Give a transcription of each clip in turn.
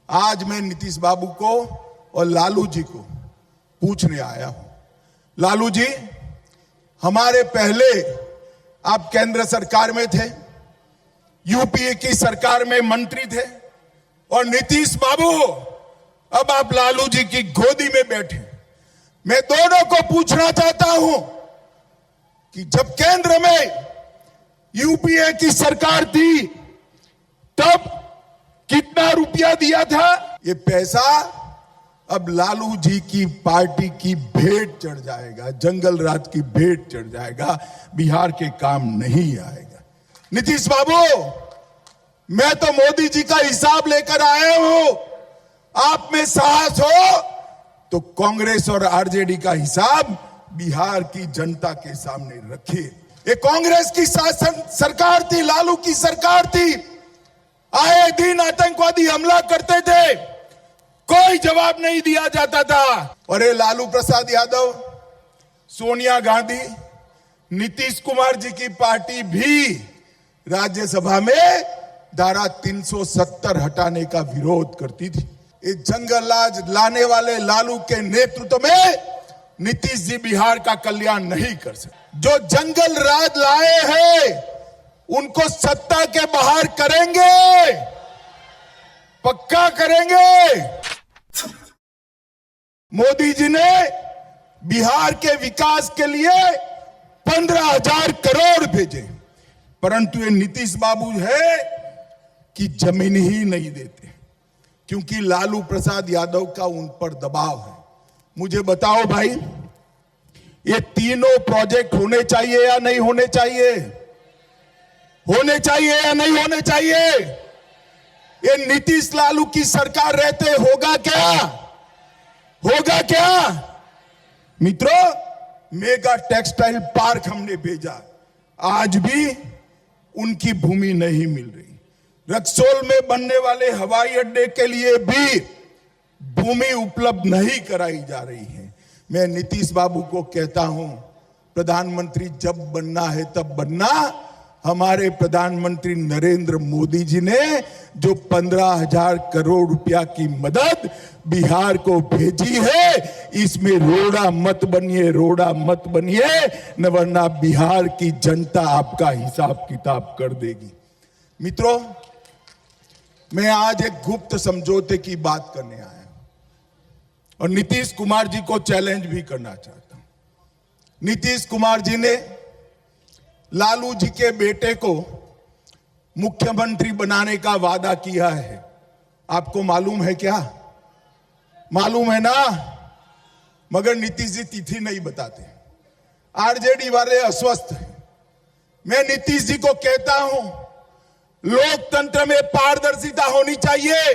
आज मैं नीतीश बाबू को और लालू जी को पूछने आया हूं। लालू जी, हमारे पहले आप केंद्र सरकार में थे, यूपीए की सरकार में मंत्री थे, और नीतीश बाबू अब आप लालू जी की गोदी में बैठे। मैं दोनों को पूछना चाहता हूं कि जब केंद्र में यूपीए की सरकार थी तब कितना रुपया दिया था? ये पैसा अब लालू जी की पार्टी की भेंट चढ़ जाएगा, जंगल राज की भेंट चढ़ जाएगा, बिहार के काम नहीं आएगा। नीतीश बाबू, मैं तो मोदी जी का हिसाब लेकर आया हूं। आप में साहस हो तो कांग्रेस और आरजेडी का हिसाब बिहार की जनता के सामने रखिए। ये कांग्रेस की शासन सरकार थी, लालू की सरकार थी। आए दिन आतंकवादी हमला करते थे, कोई जवाब नहीं दिया जाता था। और ये लालू प्रसाद यादव, सोनिया गांधी, नीतीश कुमार जी की पार्टी भी राज्यसभा में धारा 370 हटाने का विरोध करती थी। ये जंगल राज लाने वाले लालू के नेतृत्व में नीतीश जी बिहार का कल्याण नहीं कर सकते। जो जंगल राज लाए हैं उनको सत्ता के बाहर करेंगे, पक्का करेंगे। मोदी जी ने बिहार के विकास के लिए 15,000 करोड़ भेजे, परंतु ये नीतीश बाबू है कि जमीन ही नहीं देते, क्योंकि लालू प्रसाद यादव का उन पर दबाव है। मुझे बताओ भाई, ये तीनों प्रोजेक्ट होने चाहिए या नहीं होने चाहिए? होने चाहिए या नहीं होने चाहिए? ये नीतीश लालू की सरकार रहते होगा क्या? होगा क्या? मित्रों, मेगा टेक्सटाइल पार्क हमने भेजा, आज भी उनकी भूमि नहीं मिल रही। रक्सौल में बनने वाले हवाई अड्डे के लिए भी भूमि उपलब्ध नहीं कराई जा रही है। मैं नीतीश बाबू को कहता हूं, प्रधानमंत्री जब बनना है तब बनना। हमारे प्रधानमंत्री नरेंद्र मोदी जी ने जो 15,000 करोड़ रुपया की मदद बिहार को भेजी है, इसमें रोड़ा मत बनिए, रोड़ा मत बनिए, न वरना बिहार की जनता आपका हिसाब किताब कर देगी। मित्रों, मैं आज एक गुप्त समझौते की बात करने आया और नीतीश कुमार जी को चैलेंज भी करना चाहता हूं। नीतीश कुमार जी ने लालू जी के बेटे को मुख्यमंत्री बनाने का वादा किया है। आपको मालूम है क्या? मालूम है ना? मगर नीतीश जी तिथि नहीं बताते। आरजेडी वाले अस्वस्थ हैं। मैं नीतीश जी को कहता हूं, लोकतंत्र में पारदर्शिता होनी चाहिए।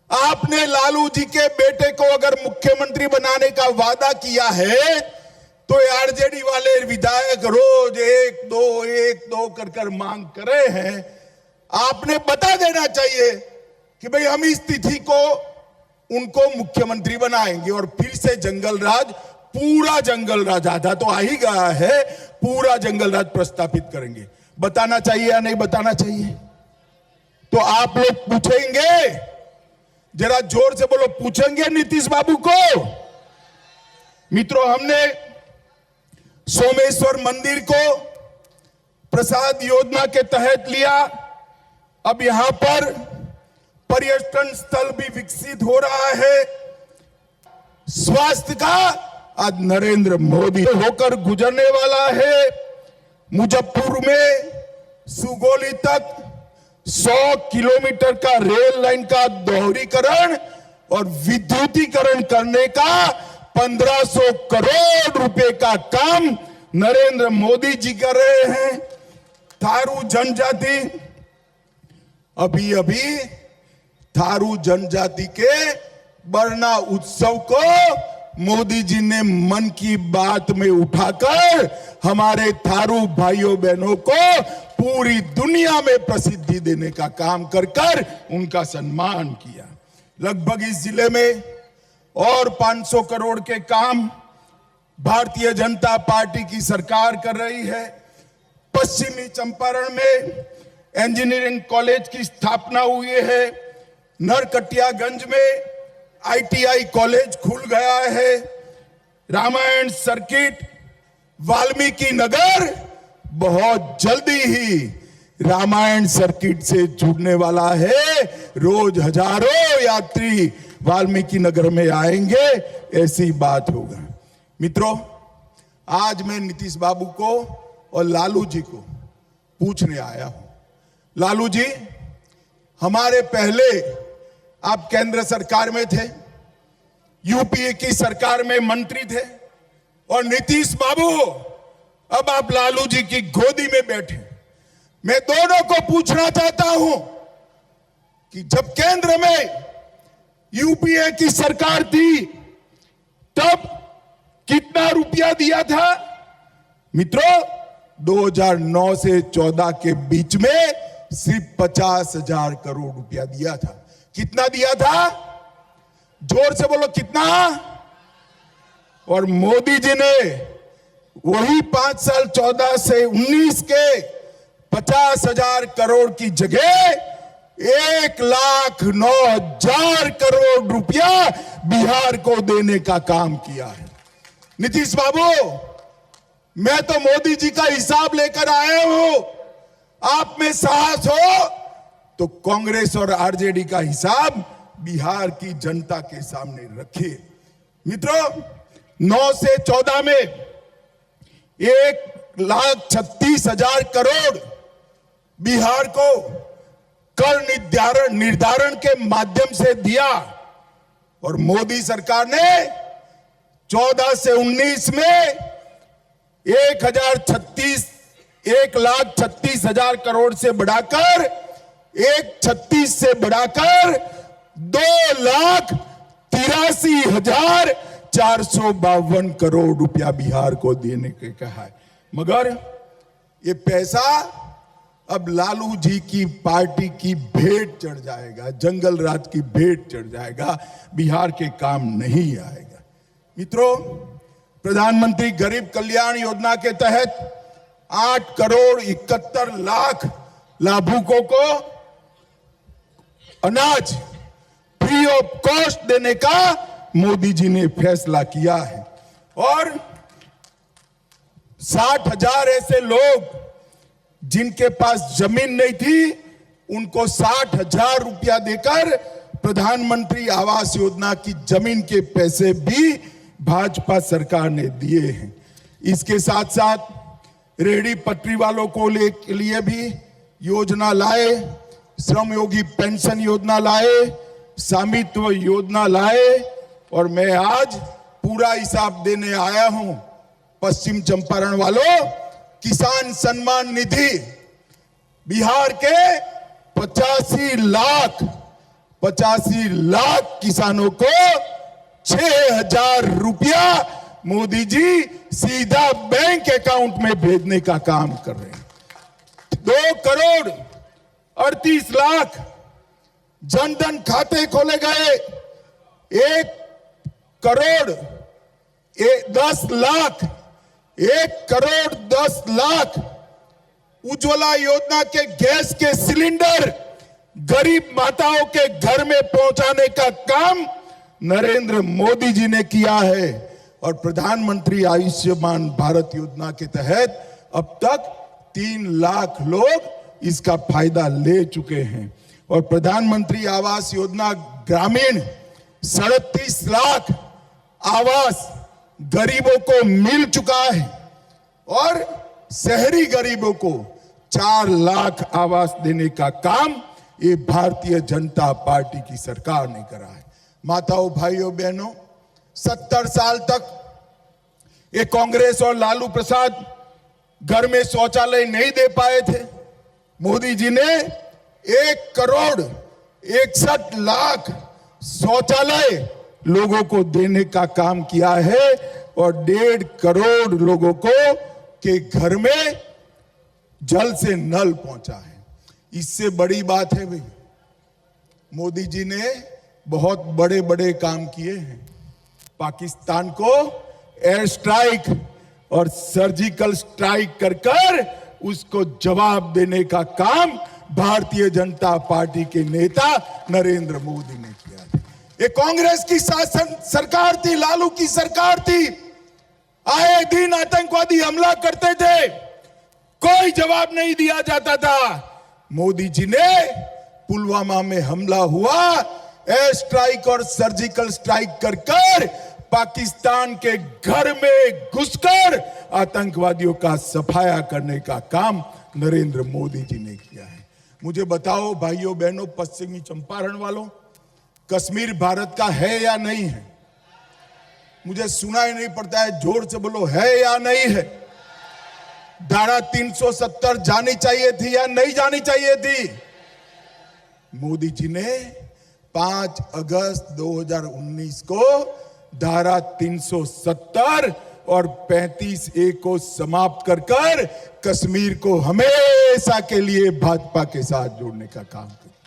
आपने लालू जी के बेटे को अगर मुख्यमंत्री बनाने का वादा किया है तो आरजेडी वाले विधायक रोज एक दो कर मांग कर रहे हैं। आपने बता देना चाहिए कि भाई हम इस तिथि को उनको मुख्यमंत्री बनाएंगे और फिर से जंगल राज, पूरा जंगल राज, आधा तो आ ही गया है, पूरा जंगल राज प्रस्थापित करेंगे। बताना चाहिए या नहीं बताना चाहिए? तो आप लोग पूछेंगे, जरा जोर से बोलो, पूछेंगे नीतीश बाबू को? मित्रों, हमने सोमेश्वर मंदिर को प्रसाद योजना के तहत लिया। अब यहां पर पर्यटन स्थल भी विकसित हो रहा है। स्वास्थ्य का आज नरेंद्र मोदी होकर गुजरने वाला है। मुजफ्फरपुर में सुगोली तक 100 किलोमीटर का रेल लाइन का दोहरीकरण और विद्युतीकरण करने का 1500 करोड़ रुपए का काम नरेंद्र मोदी जी कर रहे हैं। थारू जनजाति, अभी थारू जनजाति के बरना उत्सव को मोदी जी ने मन की बात में उठाकर हमारे थारू भाइयों बहनों को पूरी दुनिया में प्रसिद्धि देने का काम कर उनका सम्मान किया। लगभग इस जिले में और 500 करोड़ के काम भारतीय जनता पार्टी की सरकार कर रही है। पश्चिमी चंपारण में इंजीनियरिंग कॉलेज की स्थापना हुई है। नरकटियागंज में ITI कॉलेज खुल गया है। रामायण सर्किट, वाल्मीकि नगर बहुत जल्दी ही रामायण सर्किट से जुड़ने वाला है। रोज हजारों यात्री वाल्मीकि नगर में आएंगे, ऐसी बात होगा। मित्रों, आज मैं नीतीश बाबू को और लालू जी को पूछने आया हूं। लालू जी, हमारे पहले आप केंद्र सरकार में थे, यूपीए की सरकार में मंत्री थे, और नीतीश बाबू अब आप लालू जी की गोदी में बैठे। मैं दोनों को पूछना चाहता हूं कि जब केंद्र में यूपीए की सरकार थी तब कितना रुपया दिया था? मित्रों, 2009 से 14 के बीच में सिर्फ 50,000 करोड़ रुपया दिया था। कितना दिया था? जोर से बोलो, कितना? और मोदी जी ने वही 5 साल 14 से 19 के 50,000 करोड़ की जगह 1,09,000 करोड़ रुपया बिहार को देने का काम किया है। नीतीश बाबू, मैं तो मोदी जी का हिसाब लेकर आया हूं। आप में साहस हो तो कांग्रेस और आरजेडी का हिसाब बिहार की जनता के सामने रखिए। मित्रों, 9 से 14 में 1,36,000 करोड़ बिहार को कर निर्धारण के माध्यम से दिया, और मोदी सरकार ने 14 से 19 में 1,36,000 करोड़ से बढ़ाकर 1,36 से बढ़ाकर 2,83,452 करोड़ रुपया बिहार को देने के कहा है। मगर ये पैसा अब लालू जी की पार्टी की भेंट चढ़ जाएगा, जंगल राज की भेंट चढ़ जाएगा, बिहार के काम नहीं आएगा। मित्रों, प्रधानमंत्री गरीब कल्याण योजना के तहत 8,71,00,000 लाभुकों को अनाज फ्री ऑफ कॉस्ट देने का मोदी जी ने फैसला किया है, और 60,000 ऐसे लोग जिनके पास जमीन नहीं थी उनको 60,000 रुपया देकर प्रधानमंत्री आवास योजना की जमीन के पैसे भी भाजपा सरकार ने दिए हैं। इसके साथ साथ रेहड़ी पटरी वालों को लिए भी योजना लाए, श्रमयोगी पेंशन योजना लाए, स्वामित्व योजना लाए, और मैं आज पूरा हिसाब देने आया हूं। पश्चिम चंपारण वालों, किसान सम्मान निधि बिहार के 85 लाख किसानों को 6,000 रुपया मोदी जी सीधा बैंक अकाउंट में भेजने का काम कर रहे हैं। 2,38,00,000 जनधन खाते खोले गए, 1,10,00,000 उज्ज्वला योजना के गैस के सिलेंडर गरीब माताओं के घर में पहुंचाने का काम नरेंद्र मोदी जी ने किया है, और प्रधानमंत्री आयुष्मान भारत योजना के तहत अब तक 3 लाख लोग इसका फायदा ले चुके हैं, और प्रधानमंत्री आवास योजना ग्रामीण 37 लाख आवास गरीबों को मिल चुका है, और शहरी गरीबों को 4 लाख आवास देने का काम ये भारतीय जनता पार्टी की सरकार ने करा है। माताओं, भाइयों, बहनों, 70 साल तक ये कांग्रेस और लालू प्रसाद घर में शौचालय नहीं दे पाए थे। मोदी जी ने 1,61,00,000 शौचालय लोगों को देने का काम किया है, और 1.5 करोड़ लोगों को के घर में जल से नल पहुंचा है। इससे बड़ी बात है भाई, मोदी जी ने बहुत बड़े बड़े काम किए हैं। पाकिस्तान को एयर स्ट्राइक और सर्जिकल स्ट्राइक कर उसको जवाब देने का काम भारतीय जनता पार्टी के नेता नरेंद्र मोदी ने किया है। ये कांग्रेस की शासन सरकार थी, लालू की सरकार थी। आए दिन आतंकवादी हमला करते थे, कोई जवाब नहीं दिया जाता था। मोदी जी ने पुलवामा में हमला हुआ, एयर स्ट्राइक और सर्जिकल स्ट्राइक कर कर पाकिस्तान के घर में घुसकर आतंकवादियों का सफाया करने का काम नरेंद्र मोदी जी ने किया है। मुझे बताओ भाइयों बहनों, पश्चिमी चंपारण वालों, कश्मीर भारत का है या नहीं है? मुझे सुनाई नहीं पड़ता है, जोर से बोलो, है या नहीं है? धारा 370 जानी चाहिए थी या नहीं जानी चाहिए थी? मोदी जी ने 5 अगस्त 2019 को धारा 370 और 35A को समाप्त कर कर कश्मीर को हमेशा के लिए भाजपा के साथ जोड़ने का काम किया।